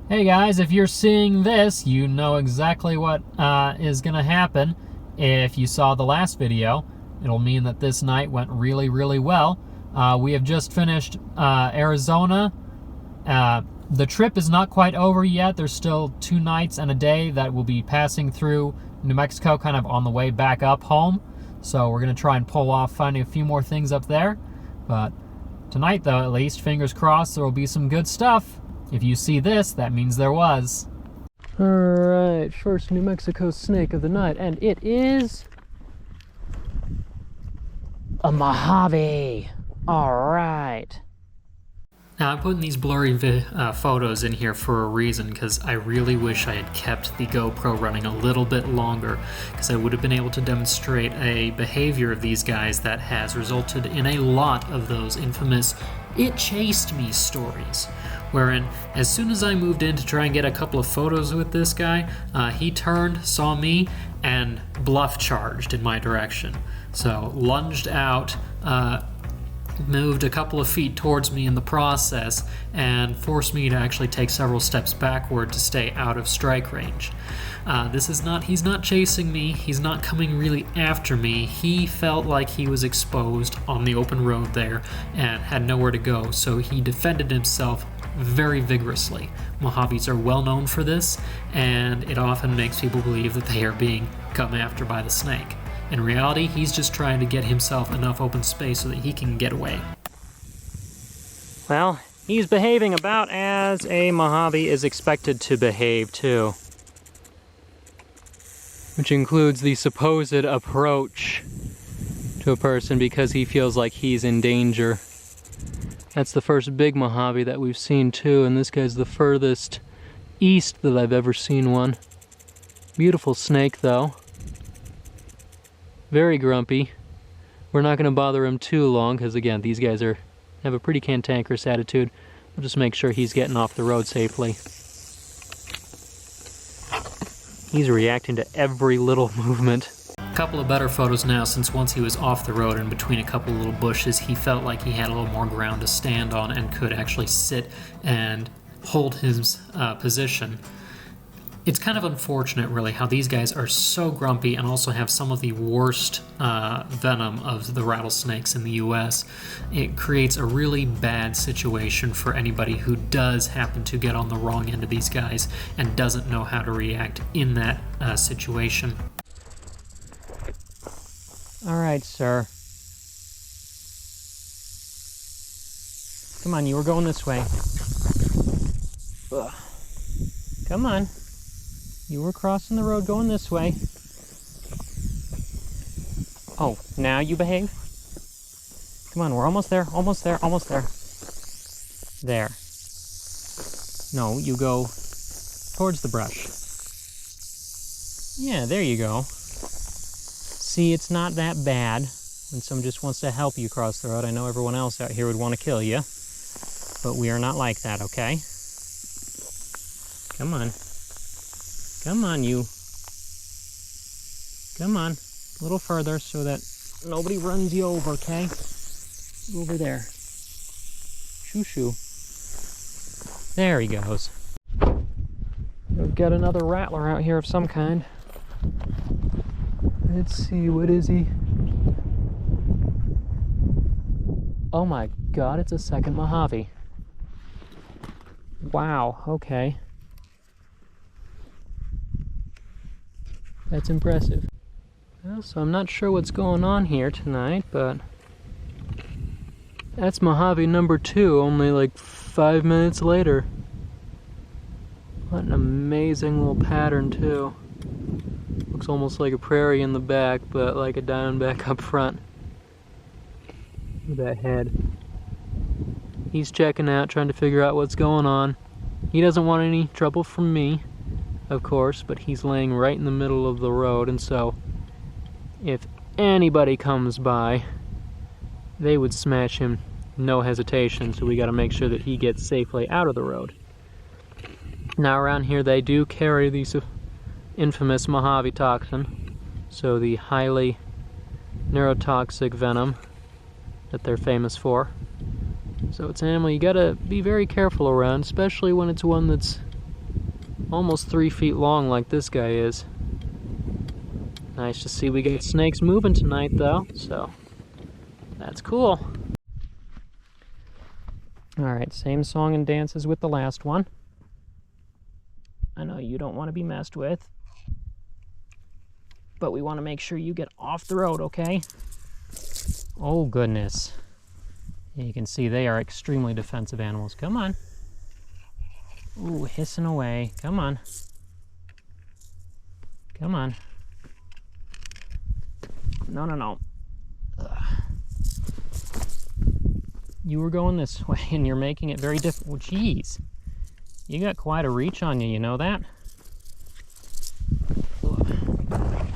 Hey guys, if you're seeing this, you know exactly what is going to happen. If you saw the last video, it'll mean that this night went really, really well. We have just finished Arizona. The trip is not quite over yet. There's still 2 nights and a day that will be passing through New Mexico, kind of on the way back up home. So we're going to try and pull off finding a few more things up there. But tonight, though, at least, fingers crossed, there will be some good stuff. If you see this, that means there was. Alright, first New Mexico snake of the night, and it is a Mojave. Alright. Now, I'm putting these blurry photos in here for a reason, because I really wish I had kept the GoPro running a little bit longer, because I would have been able to demonstrate a behavior of these guys that has resulted in a lot of those infamous "it chased me" stories, wherein as soon as I moved in to try and get a couple of photos with this guy, he turned, saw me, and bluff charged in my direction. So lunged out, moved a couple of feet towards me in the process, and forced me to actually take several steps backward to stay out of strike range. He's not chasing me, he's not coming really after me. He felt like he was exposed on the open road there and had nowhere to go, so he defended himself very vigorously. Mojaves are well known for this, and it often makes people believe that they are being come after by the snake. In reality, he's just trying to get himself enough open space so that he can get away. Well, he's behaving about as a Mojave is expected to behave too. Which includes the supposed approach to a person because he feels like he's in danger. That's the first big Mojave that we've seen too, and this guy's the furthest east that I've ever seen one. Beautiful snake though. Very grumpy. We're not going to bother him too long because, again, these guys have a pretty cantankerous attitude. We'll just make sure he's getting off the road safely. He's reacting to every little movement. A couple of better photos now, since once he was off the road and between a couple of little bushes, he felt like he had a little more ground to stand on and could actually sit and hold his position. It's kind of unfortunate, really, how these guys are so grumpy and also have some of the worst venom of the rattlesnakes in the U.S. It creates a really bad situation for anybody who does happen to get on the wrong end of these guys and doesn't know how to react in that situation. All right, sir. Come on, you were going this way. Ugh. Come on. You were crossing the road going this way. Oh, now you behave? Come on, we're almost there, almost there, almost there. There. No, you go towards the brush. Yeah, there you go. See, it's not that bad when someone just wants to help you cross the road. I know everyone else out here would want to kill you, but we are not like that, okay? Come on. Come on, you. Come on. A little further so that nobody runs you over, okay? Over there. Shoo-shoo. There he goes. We've got another rattler out here of some kind. Let's see, what is he? Oh my god, it's a second Mojave. Wow, okay. That's impressive. Well, so I'm not sure what's going on here tonight, but that's Mojave number 2, only like 5 minutes later. What an amazing little pattern too. Looks almost like a prairie in the back, but like a Diamondback up front. Look at that head. He's checking out, trying to figure out what's going on. He doesn't want any trouble from me, of course, but he's laying right in the middle of the road, and so if anybody comes by, they would smash him, no hesitation, so we got to make sure that he gets safely out of the road. Now around here they do carry the infamous Mojave toxin, so the highly neurotoxic venom that they're famous for. So it's an animal you gotta be very careful around, especially when it's one that's almost 3 feet long like this guy is. Nice to see we got snakes moving tonight though, so that's cool. Alright, same song and dance as with the last one. I know you don't want to be messed with, but we want to make sure you get off the road, okay? Oh goodness. You can see they are extremely defensive animals. Come on. Ooh, hissing away. Come on. Come on. No, no, no. Ugh. You were going this way and you're making it very difficult. Oh, geez. You got quite a reach on you know that? Ugh.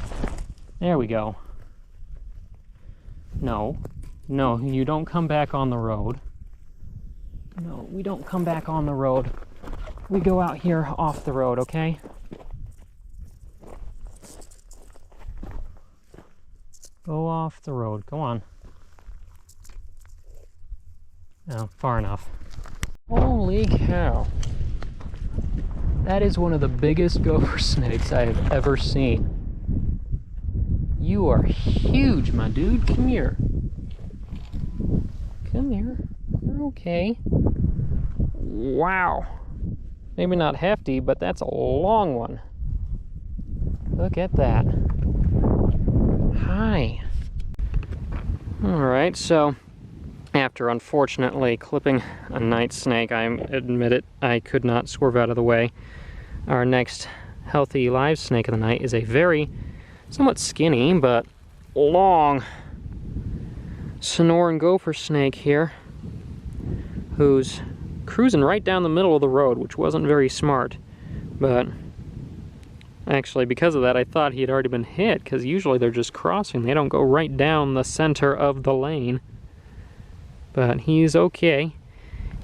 There we go. No. No, you don't come back on the road. No, we don't come back on the road. We go out here off the road, okay? Go off the road. Go on. Oh, far enough. Holy cow. That is one of the biggest gopher snakes I have ever seen. You are huge, my dude. Come here. Come here. You're okay. Wow. Maybe not hefty, but that's a long one. Look at that. Hi. Alright, so after unfortunately clipping a night snake, I admit it, I could not swerve out of the way. Our next healthy live snake of the night is a very somewhat skinny but long Sonoran gopher snake here, who's cruising right down the middle of the road, which wasn't very smart. But actually, because of that, I thought he had already been hit, because usually they're just crossing. They don't go right down the center of the lane. But he's okay,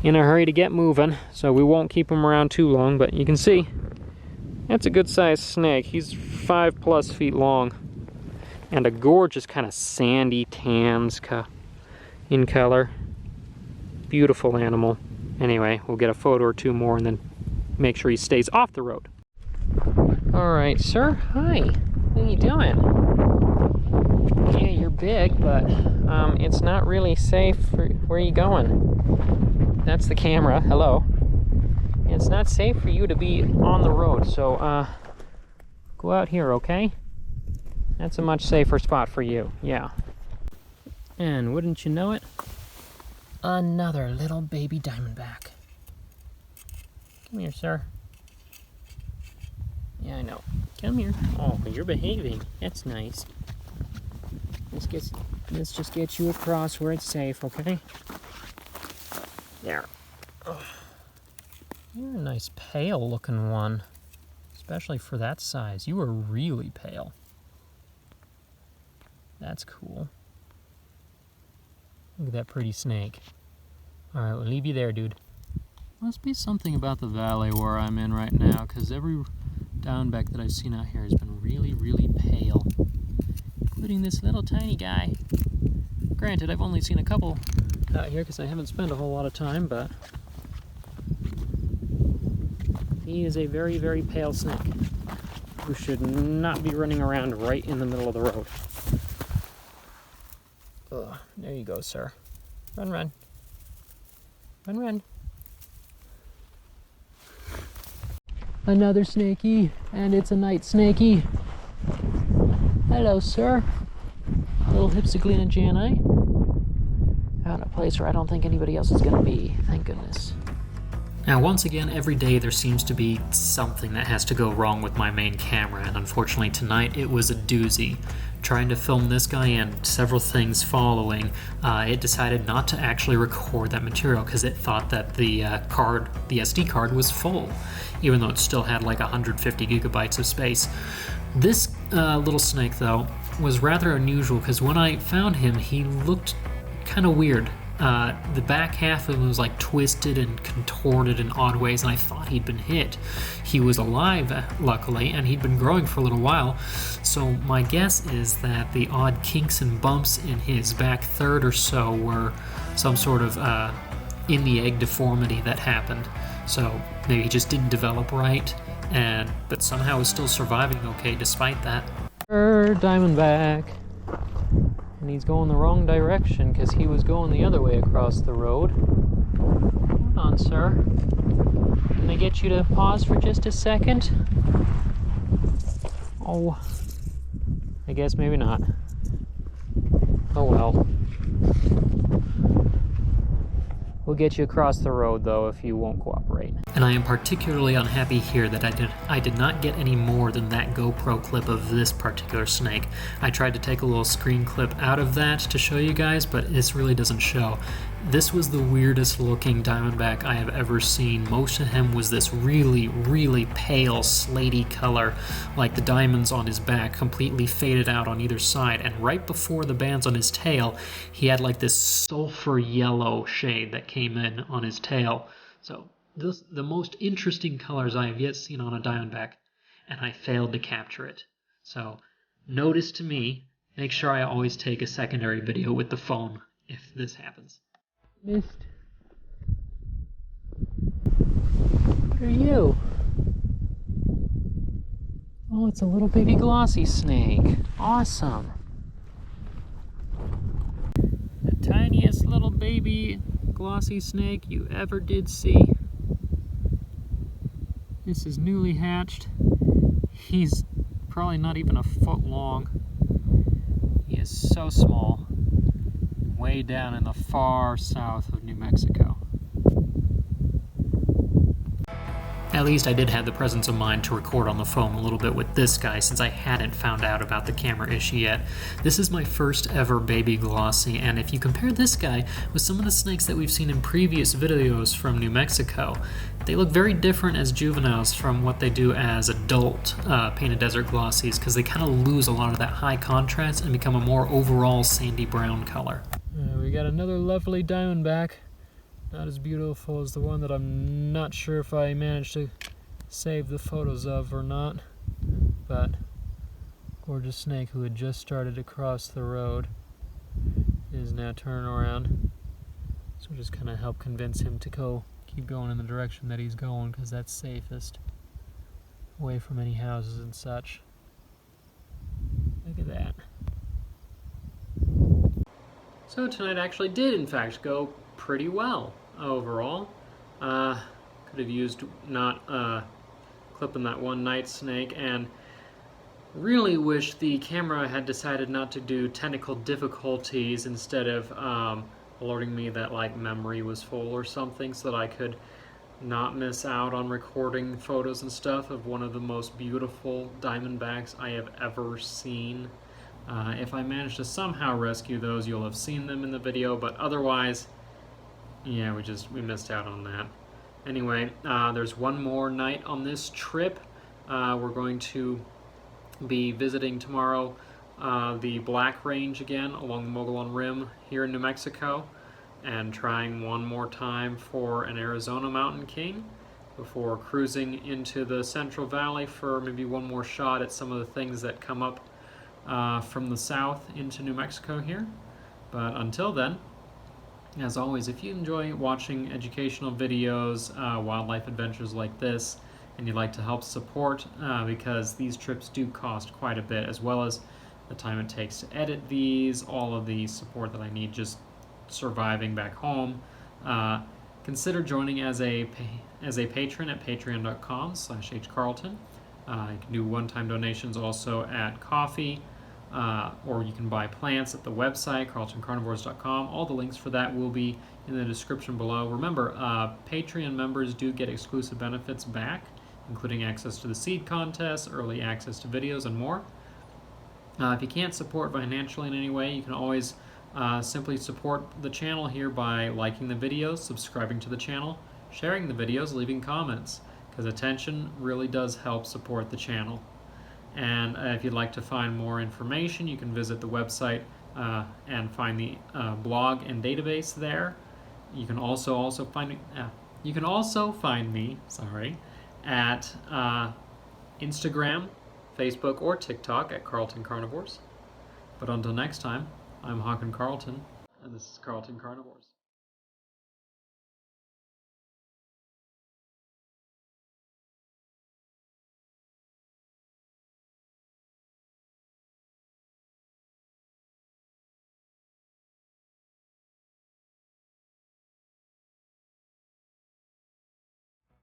in a hurry to get moving, so we won't keep him around too long. But you can see, that's a good-sized snake. He's 5+ feet long, and a gorgeous kind of sandy tans in color. Beautiful animal. Anyway, we'll get a photo or two more and then make sure he stays off the road. Alright, sir. Hi. What are you doing? Yeah, you're big, but it's not really safe for... Where are you going? That's the camera. Hello. It's not safe for you to be on the road, so go out here, okay? That's a much safer spot for you. Yeah. And wouldn't you know it? Another little baby diamondback. Come here, sir. Yeah, I know. Come here. Oh, you're behaving. That's nice. Let's just get you across where it's safe, okay? There. Oh. You're a nice pale looking one. Especially for that size. You are really pale. That's cool. Look at that pretty snake. Alright, we'll leave you there, dude. Must be something about the valley where I'm in right now, because every Diamondback that I've seen out here has been really, really pale. Including this little tiny guy. Granted, I've only seen a couple out here because I haven't spent a whole lot of time, but he is a very, very pale snake who should not be running around right in the middle of the road. Ugh, there you go, sir. Run, run. Run, run. Another snakey, and it's a night snakey. Hello, sir. Little Hypsiglena jani. Out in a place where I don't think anybody else is going to be. Thank goodness. Now, once again, every day there seems to be something that has to go wrong with my main camera, and unfortunately tonight it was a doozy. Trying to film this guy and several things following, it decided not to actually record that material because it thought that the SD card was full, even though it still had like 150 gigabytes of space. This little snake, though, was rather unusual because when I found him, he looked kind of weird. The back half of him was like twisted and contorted in odd ways, and I thought he'd been hit. He was alive, luckily, and he'd been growing for a little while, so my guess is that the odd kinks and bumps in his back third or so were some sort of in the egg deformity that happened. So maybe he just didn't develop right, but somehow is still surviving okay despite that. Diamondback. And he's going the wrong direction because he was going the other way across the road. Hold on, sir. Can I get you to pause for just a second? Oh, I guess maybe not. Oh well. We'll get you across the road, though, if you won't cooperate. And I am particularly unhappy here that I did not get any more than that GoPro clip of this particular snake. I tried to take a little screen clip out of that to show you guys, but this really doesn't show. This was the weirdest looking diamondback I have ever seen. Most of him was this really, really pale slaty color, like the diamonds on his back completely faded out on either side, and right before the bands on his tail, he had like this sulfur yellow shade that came in on his tail. So the most interesting colors I have yet seen on a diamondback, and I failed to capture it. So notice to me, make sure I always take a secondary video with the phone if this happens. Missed. What are you? Oh, it's a little baby glossy snake. Awesome. The tiniest little baby glossy snake you ever did see. This is newly hatched. He's probably not even a foot long. He is so small. Way down in the far south of New Mexico. At least I did have the presence of mind to record on the phone a little bit with this guy since I hadn't found out about the camera issue yet. This is my first ever baby glossy, and if you compare this guy with some of the snakes that we've seen in previous videos from New Mexico, they look very different as juveniles from what they do as adult painted desert glossies, because they kind of lose a lot of that high contrast and become a more overall sandy brown color. We got another lovely diamondback. Not as beautiful as the one that I'm not sure if I managed to save the photos of or not, but gorgeous snake who had just started to cross the road is now turning around. So we'll just kind of help convince him to keep going in the direction that he's going, because that's safest, away from any houses and such. Look at that. So tonight actually did in fact go pretty well overall. Could have used not clipping that one night snake, and really wish the camera had decided not to do technical difficulties instead of alerting me that like memory was full or something, so that I could not miss out on recording photos and stuff of one of the most beautiful diamondbacks I have ever seen. If I manage to somehow rescue those, you'll have seen them in the video, but otherwise, yeah, we missed out on that. Anyway, there's one more night on this trip. We're going to be visiting tomorrow the Black Range again along the Mogollon Rim here in New Mexico, and trying one more time for an Arizona Mountain King before cruising into the Central Valley for maybe one more shot at some of the things that come up from the south into New Mexico here. But until then, as always, if you enjoy watching educational videos, wildlife adventures like this, and you'd like to help support, because these trips do cost quite a bit, as well as the time it takes to edit these, all of the support that I need just surviving back home, consider joining as a patron at patreon.com/hcarlton. You can do one-time donations also at Coffee, or you can buy plants at the website, carltoncarnivores.com. All the links for that will be in the description below. Remember, Patreon members do get exclusive benefits back, including access to the seed contest, early access to videos, and more. If you can't support financially in any way, you can always simply support the channel here by liking the videos, subscribing to the channel, sharing the videos, leaving comments, because attention really does help support the channel. And if you'd like to find more information, you can visit the website and find the blog and database there. You can also find me at Instagram, Facebook, or TikTok at Carlton Carnivores. But until next time, I'm Hawken Carlton, and this is Carlton Carnivores.